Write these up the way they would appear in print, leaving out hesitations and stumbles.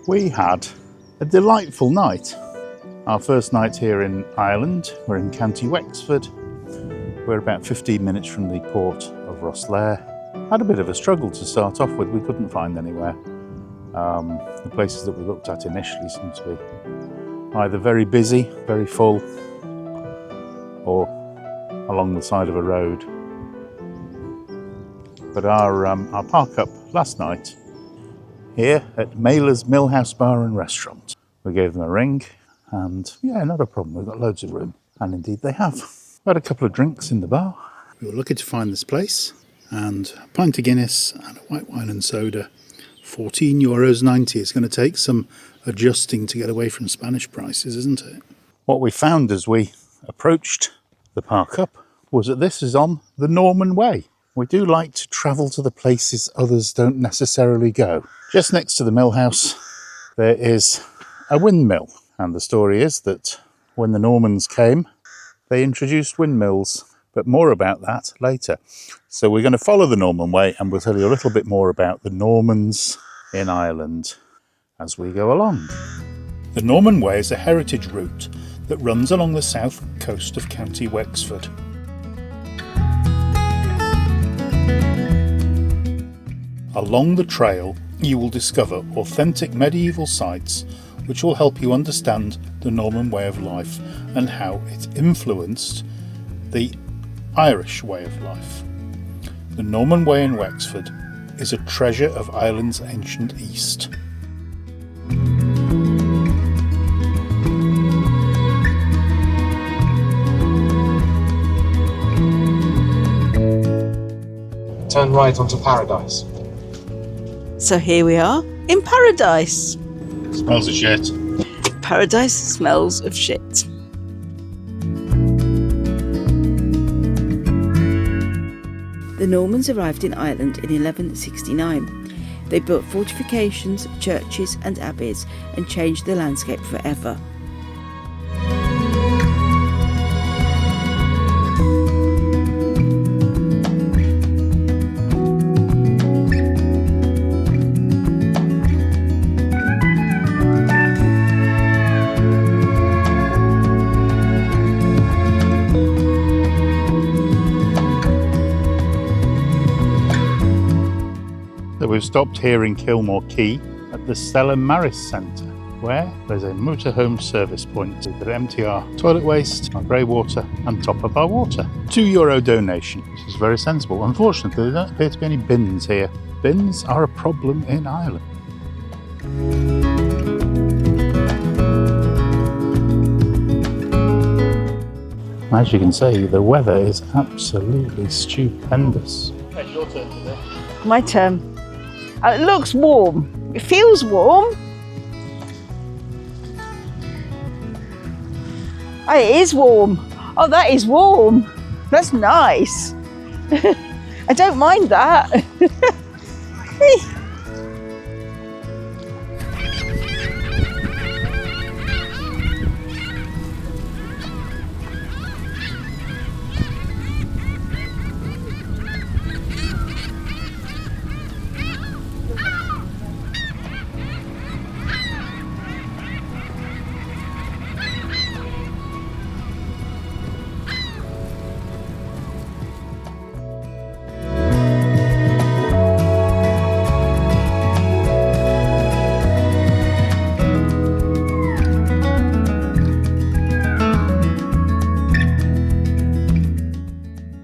We had a delightful night. Our first night here in Ireland. We're in County Wexford. We're about 15 minutes from the port of Rosslare. Had a bit of a struggle to start off with. We couldn't find anywhere. The places that we looked at initially seemed to be either very busy, very full, or along the side of a road. But our park up last night here at Mailer's Millhouse Bar and Restaurant. We gave them a ring and yeah, not a problem. We've got loads of room. And indeed they have. We had a couple of drinks in the bar. We were lucky to find this place, and a pint of Guinness and a white wine and soda. €14.90. It's going to take some adjusting to get away from Spanish prices, isn't it? What we found as we approached the park up was that this is on the Norman Way. We do like to travel to the places others don't necessarily go. Just next to the mill house there is a windmill, and the story is that when the Normans came they introduced windmills, but more about that later. So we're going to follow the Norman Way and we'll tell you a little bit more about the Normans in Ireland as we go along. The Norman Way is a heritage route that runs along the south coast of County Wexford. Along the trail you will discover authentic medieval sites which will help you understand the Norman way of life and how it influenced the Irish way of life. The Norman Way in Wexford is a treasure of Ireland's ancient East. Turn right onto Paradise. So here we are in Paradise. Smells of shit. Paradise smells of shit. The Normans arrived in Ireland in 1169. They built fortifications, churches and abbeys and changed the landscape forever. We've stopped here in Kilmore Quay at the Stella Maris Centre, where there's a motorhome service point. We could empty our toilet waste, our grey water and top up our water. €2 donation, which is very sensible. Unfortunately, there don't appear to be any bins here. Bins are a problem in Ireland. As you can see, the weather is absolutely stupendous. It's your turn today. My turn. It looks warm. It feels warm. Oh, it is warm. Oh, that is warm. That's nice. I don't mind that.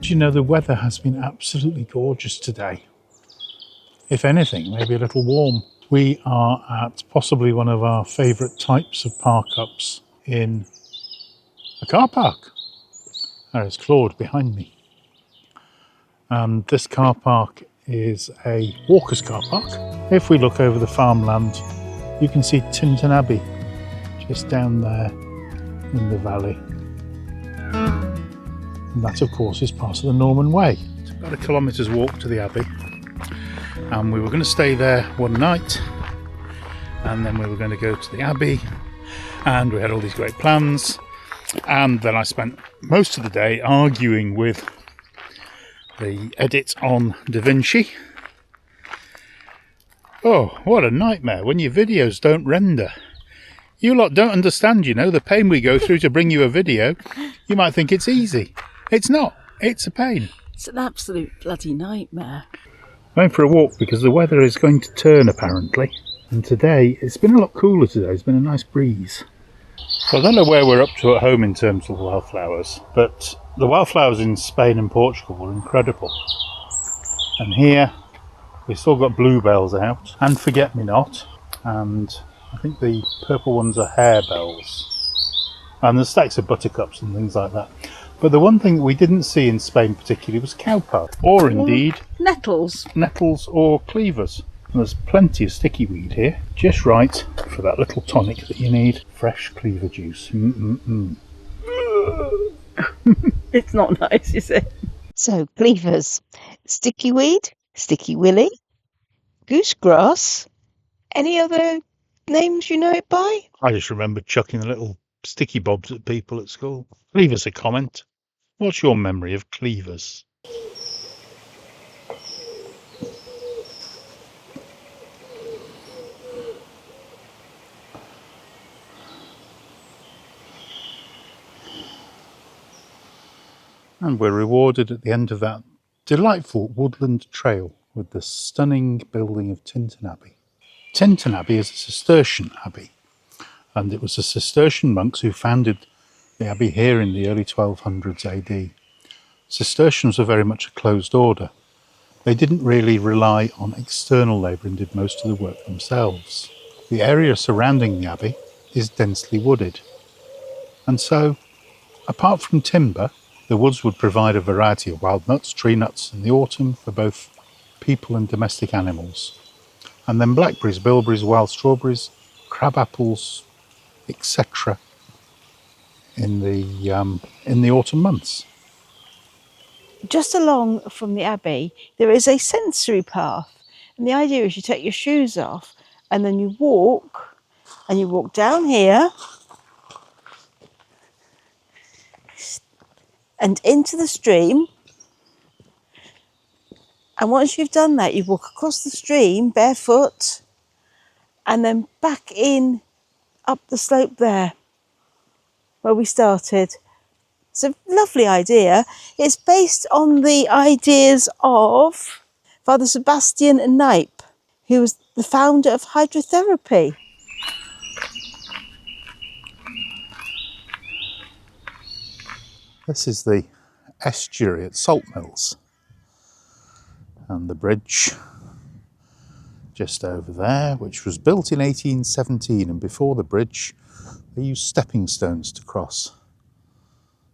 You know, the weather has been absolutely gorgeous today. If anything, maybe a little warm. We are at possibly one of our favourite types of park-ups in a car park. There's Claude behind me. And this car park is a walkers car park. If we look over the farmland, you can see Tintern Abbey just down there in the valley. And that, of course, is part of the Norman Way. It's about 1 kilometre's walk to the Abbey. And we were going to stay there one night. And then we were going to go to the Abbey. And we had all these great plans. And then I spent most of the day arguing with the edit on Da Vinci. Oh, what a nightmare when your videos don't render. You lot don't understand, you know, the pain we go through to bring you a video. You might think it's easy. It's not. It's a pain. It's an absolute bloody nightmare. Going for a walk because the weather is going to turn apparently. And today, it's been a lot cooler today. It's been a nice breeze. So I don't know where we're up to at home in terms of wildflowers, but the wildflowers in Spain and Portugal were incredible. And here, we've still got bluebells out and forget-me-not, and I think the purple ones are harebells. And there's stacks of buttercups and things like that. But the one thing we didn't see in Spain particularly was cowpath, or indeed Nettles. nettles or cleavers. And there's plenty of sticky weed here, just right for that little tonic that you need. Fresh cleaver juice. It's not nice, is it? So, cleavers, sticky weed, sticky willy, goosegrass. Any other names you know it by? I just remember chucking the little sticky bobs at people at school. Leave us a comment. What's your memory of cleavers? And we're rewarded at the end of that delightful woodland trail with the stunning building of Tintern Abbey. Tintern Abbey is a Cistercian abbey, and it was the Cistercian monks who founded the abbey here in the early 1200s AD. Cistercians were very much a closed order. They didn't really rely on external labour and did most of the work themselves. The area surrounding the abbey is densely wooded, and so, apart from timber, the woods would provide a variety of wild nuts, tree nuts in the autumn for both people and domestic animals. And then blackberries, bilberries, wild strawberries, crab apples, etc. in the autumn months. Just along from the abbey, there is a sensory path. And the idea is you take your shoes off and then you walk down here and into the stream. And once you've done that, you walk across the stream barefoot and then back in up the slope there where we started. It's a lovely idea. It's based on the ideas of Father Sebastian Knipe, who was the founder of hydrotherapy. This is the estuary at Salt Mills, and the bridge just over there, which was built in 1817, and before the bridge they used stepping stones to cross.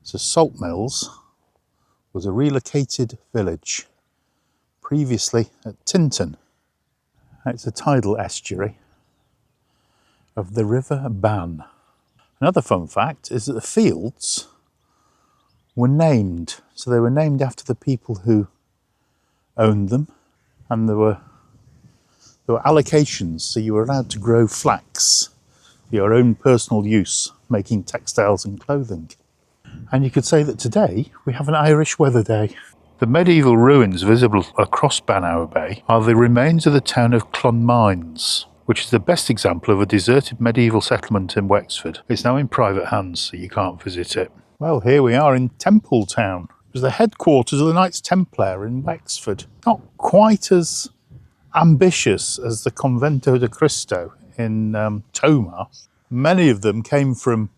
So Salt Mills was a relocated village, previously at Tintern. It's a tidal estuary of the River Bann. Another fun fact is that the fields were named. So they were named after the people who owned them, and there were allocations, so you were allowed to grow flax for your own personal use, making textiles and clothing. And you could say that today we have an Irish weather day. The medieval ruins visible across Bannow Bay are the remains of the town of Clonmines, which is the best example of a deserted medieval settlement in Wexford. It's now in private hands, so you can't visit it. Well, here we are in Templetown. It was the headquarters of the Knights Templar in Wexford. Not quite as ambitious as the Convento de Cristo in Tomar. Many of them came from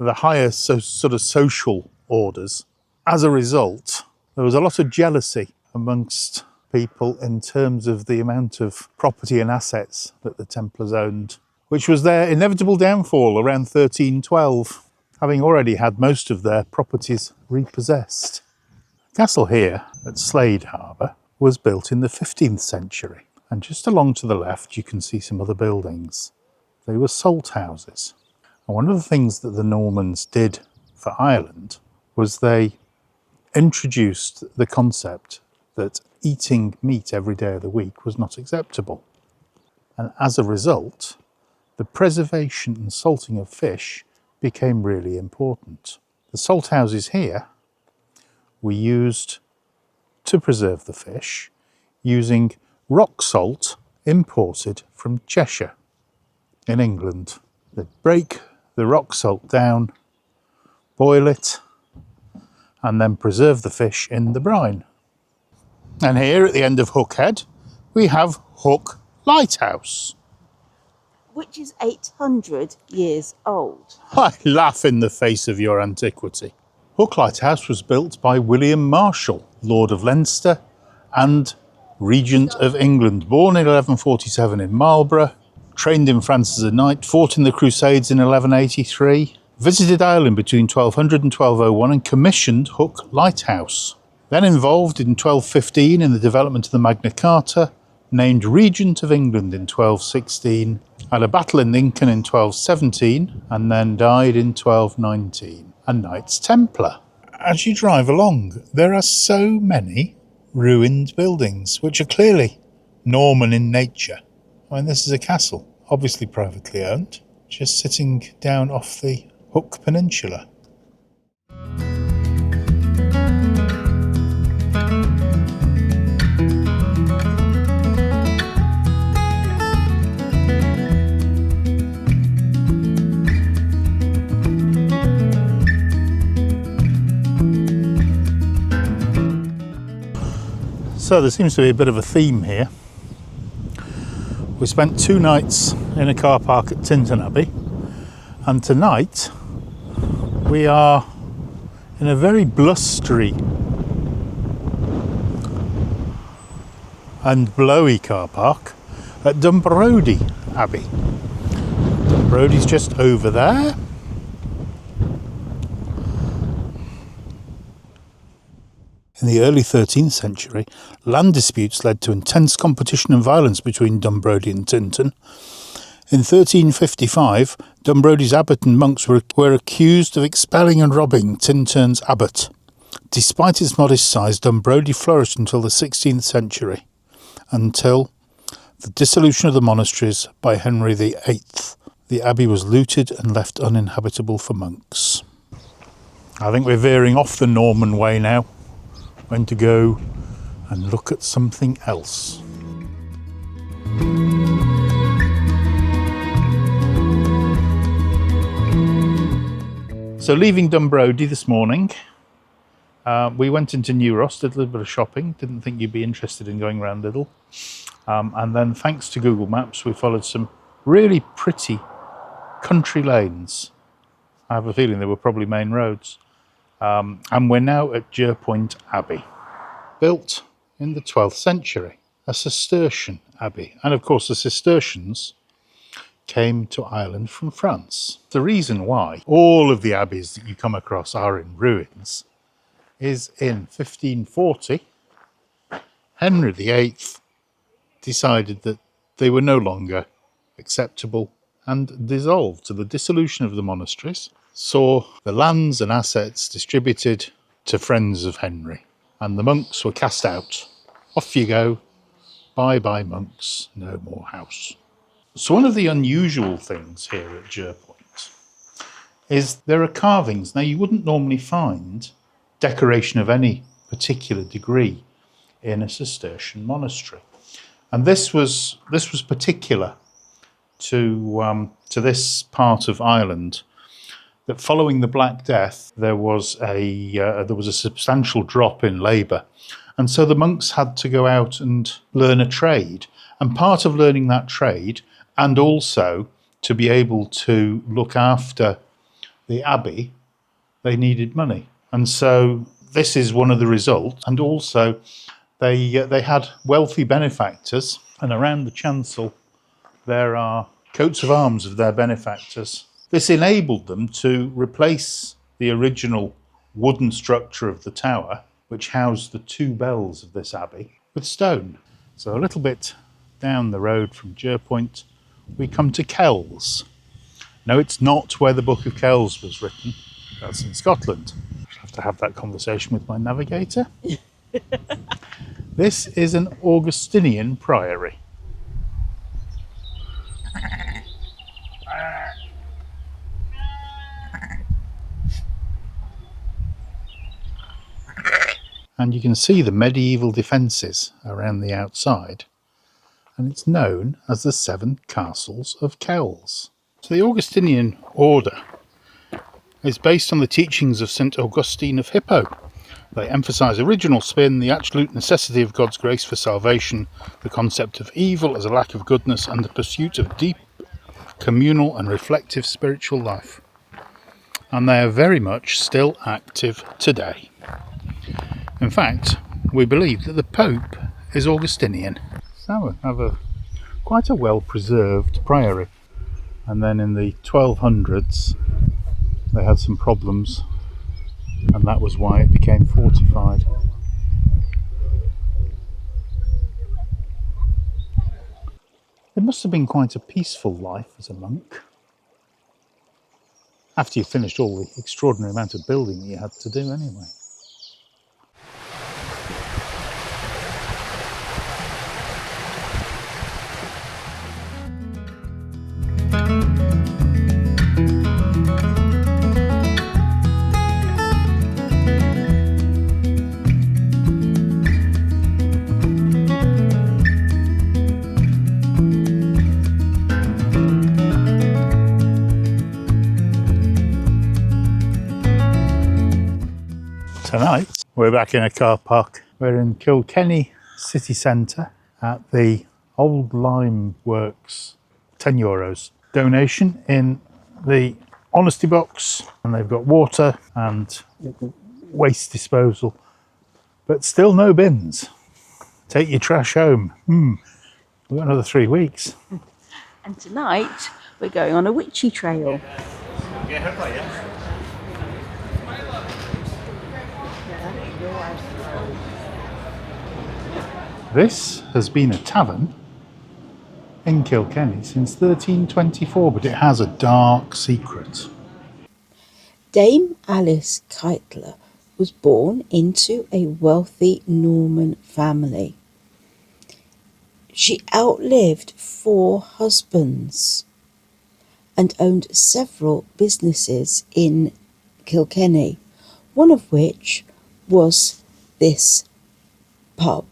the higher sort of social orders. As a result, there was a lot of jealousy amongst people in terms of the amount of property and assets that the Templars owned, which was their inevitable downfall around 1312. Having already had most of their properties repossessed. The castle here at Slade Harbour was built in the 15th century, and just along to the left you can see some other buildings. They were salt houses. And one of the things that the Normans did for Ireland was they introduced the concept that eating meat every day of the week was not acceptable. And as a result, the preservation and salting of fish became really important. The salt houses here were used to preserve the fish using rock salt imported from Cheshire in England. They break the rock salt down, boil it, and then preserve the fish in the brine. And here at the end of Hook Head, we have Hook Lighthouse. Which is 800 years old. I laugh in the face of your antiquity. Hook Lighthouse was built by William Marshall, Lord of Leinster and Regent of England, born in 1147 in Marlborough, trained in France as a knight, fought in the Crusades in 1183, visited Ireland between 1200 and 1201 and commissioned Hook Lighthouse. Then involved in 1215 in the development of the Magna Carta, named Regent of England in 1216, had a battle in Lincoln in 1217 and then died in 1219, a Knights Templar. As you drive along, there are so many ruined buildings which are clearly Norman in nature. I mean, this is a castle, obviously privately owned, just sitting down off the Hook Peninsula. So there seems to be a bit of a theme here. We spent 2 nights in a car park at Tintern Abbey, and tonight we are in a very blustery and blowy car park at Dumbrody Abbey. Dumbrody's just over there. In the early 13th century, land disputes led to intense competition and violence between Dumbrody and Tintern. In 1355, Dumbrody's abbot and monks were accused of expelling and robbing Tintern's abbot. Despite its modest size, Dumbrody flourished until the 16th century, until the dissolution of the monasteries by Henry VIII. The abbey was looted and left uninhabitable for monks. I think we're veering off the Norman way now. Going to go and look at something else. So leaving Dumbrody this morning, we went into New Ross, did a little bit of shopping, didn't think you'd be interested in going around Lidl. And then thanks to Google Maps, we followed some really pretty country lanes. I have a feeling they were probably main roads. And we're now at Jerpoint Abbey, built in the 12th century, a Cistercian abbey. And of course the Cistercians came to Ireland from France. The reason why all of the abbeys that you come across are in ruins is in 1540, Henry VIII decided that they were no longer acceptable and dissolved. So the dissolution of the monasteries saw the lands and assets distributed to friends of Henry, and the monks were cast out. Off you go, bye-bye monks, no more house. So one of the unusual things here at Jerpoint is there are carvings. Now you wouldn't normally find decoration of any particular degree in a Cistercian monastery. And this was particular to this part of Ireland, that following the Black Death, there was a substantial drop in labour. And so the monks had to go out and learn a trade. And part of learning that trade, and also to be able to look after the abbey, they needed money. And so this is one of the results. And also they had wealthy benefactors, and around the chancel there are coats of arms of their benefactors. This enabled them to replace the original wooden structure of the tower, which housed the 2 bells of this abbey, with stone. So a little bit down the road from Jerpoint, we come to Kells. No, it's not where the Book of Kells was written. That's in Scotland. I'll have to have that conversation with my navigator. This is an Augustinian priory. And you can see the medieval defences around the outside. and it's known as the Seven Castles of Kells. So the Augustinian order is based on the teachings of St. Augustine of Hippo. They emphasise original sin, the absolute necessity of God's grace for salvation, the concept of evil as a lack of goodness, and the pursuit of deep communal and reflective spiritual life. And they are very much still active today. In fact, we believe that the Pope is Augustinian. So we have quite a well-preserved priory. And then in the 1200s, they had some problems, and that was why it became fortified. It must have been quite a peaceful life as a monk, after you finished all the extraordinary amount of building that you had to do anyway. Tonight we're back in a car park. We're in Kilkenny city centre at the Old Lime Works. €10 donation in the honesty box, and they've got water and waste disposal, but still no bins. Take your trash home. We've got another 3 weeks. And tonight we're going on a witchy trail. This has been a tavern in Kilkenny since 1324, but it has a dark secret. Dame Alice Keitler was born into a wealthy Norman family. She outlived 4 husbands and owned several businesses in Kilkenny, one of which was this pub,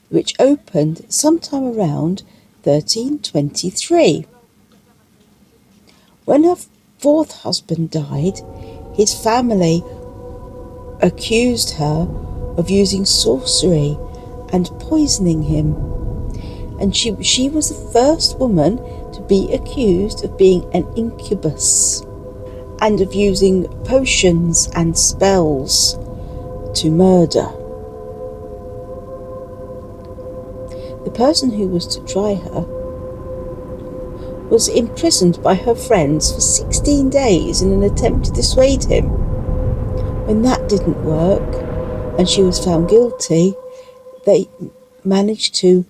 which opened sometime around 1323. When her 4th husband died, his family accused her of using sorcery and poisoning him, and she was the first woman to be accused of being an incubus and of using potions and spells to murder. The person who was to try her was imprisoned by her friends for 16 days in an attempt to dissuade him. When that didn't work and she was found guilty, they managed to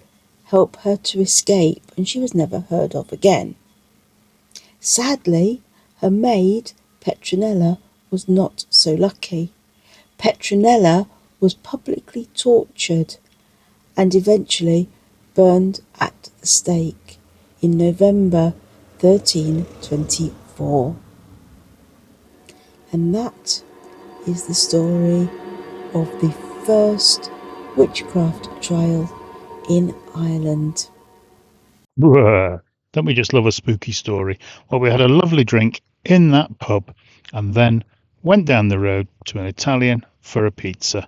help her to escape, and she was never heard of again. Sadly, her maid, Petronella, was not so lucky. Petronella was publicly tortured and eventually burned at the stake in November 1324. And that is the story of the first witchcraft trial in Ireland. Don't we just love a spooky story? Well, we had a lovely drink in that pub and then went down the road to an Italian for a pizza.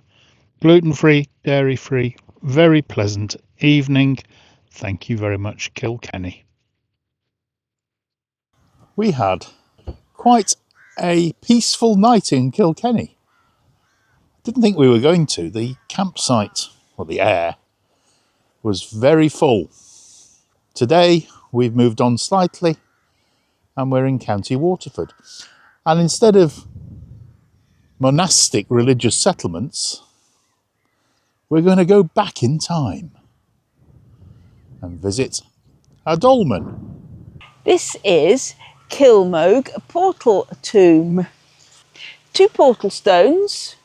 Gluten-free, dairy-free, very pleasant evening. Thank you very much, Kilkenny. We had quite a peaceful night in Kilkenny. Didn't think we were going to. The campsite, or the air, was very full. Today we've moved on slightly and we're in County Waterford. And instead of monastic religious settlements, we're going to go back in time and visit a dolmen. This is Kilmogue Portal Tomb. 2 portal stones.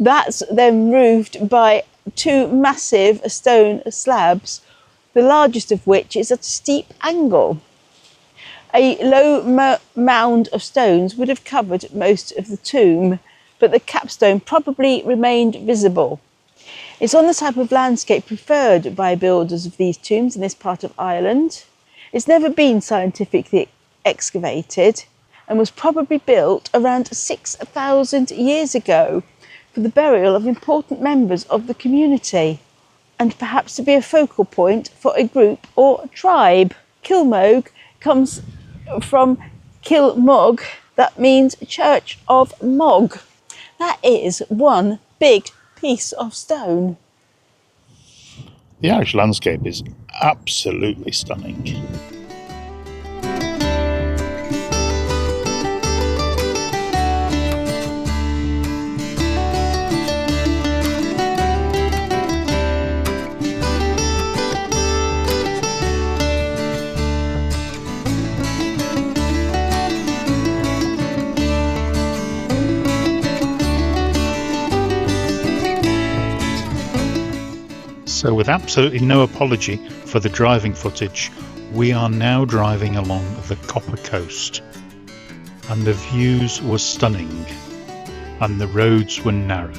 That's then roofed by 2 massive stone slabs, the largest of which is at a steep angle. A low mound of stones would have covered most of the tomb, but the capstone probably remained visible. It's on the type of landscape preferred by builders of these tombs in this part of Ireland. It's never been scientifically excavated and was probably built around 6,000 years ago for the burial of important members of the community, and perhaps to be a focal point for a group or tribe. Kilmogue comes from Kilmog, that means Church of Mog. That is one big piece of stone. The Irish landscape is absolutely stunning. So with absolutely no apology for the driving footage, we are now driving along the Copper Coast, and the views were stunning and the roads were narrow.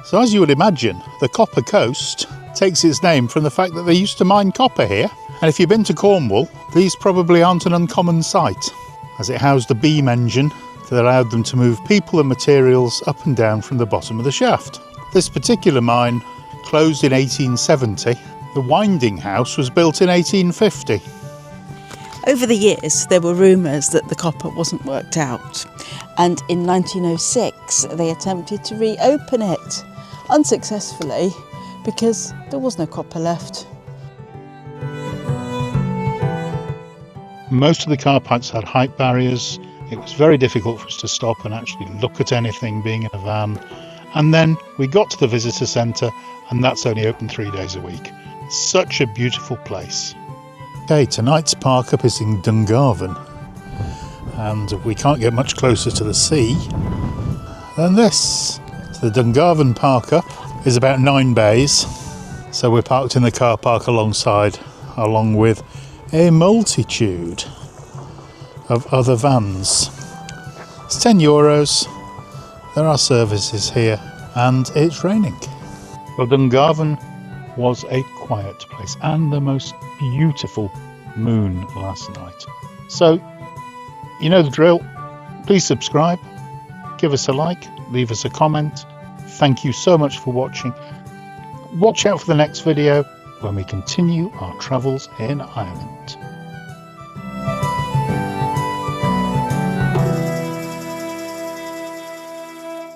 So as you would imagine, the Copper Coast takes its name from the fact that they used to mine copper here. And if you've been to Cornwall, these probably aren't an uncommon sight, as it housed a beam engine that allowed them to move people and materials up and down from the bottom of the shaft. This particular mine closed in 1870. The winding house was built in 1850. Over the years, there were rumours that the copper wasn't worked out, and in 1906 they attempted to reopen it, unsuccessfully, because there was no copper left. Most of the car parks had height barriers. It was very difficult for us to stop and actually look at anything being in a van. And then we got to the visitor centre, and that's only open 3 days a week. Such a beautiful place. Okay, tonight's park up is in Dungarvan, and we can't get much closer to the sea than this. So the Dungarvan park up is about 9 bays, so we're parked in the car park alongside, along with a multitude of other vans. It's €10, there are services here, and it's raining. Well, Dungarvan was a quiet place and the most beautiful moon last night. So, you know the drill. Please subscribe, give us a like, leave us a comment. Thank you so much for watching. Watch out for the next video when we continue our travels in Ireland.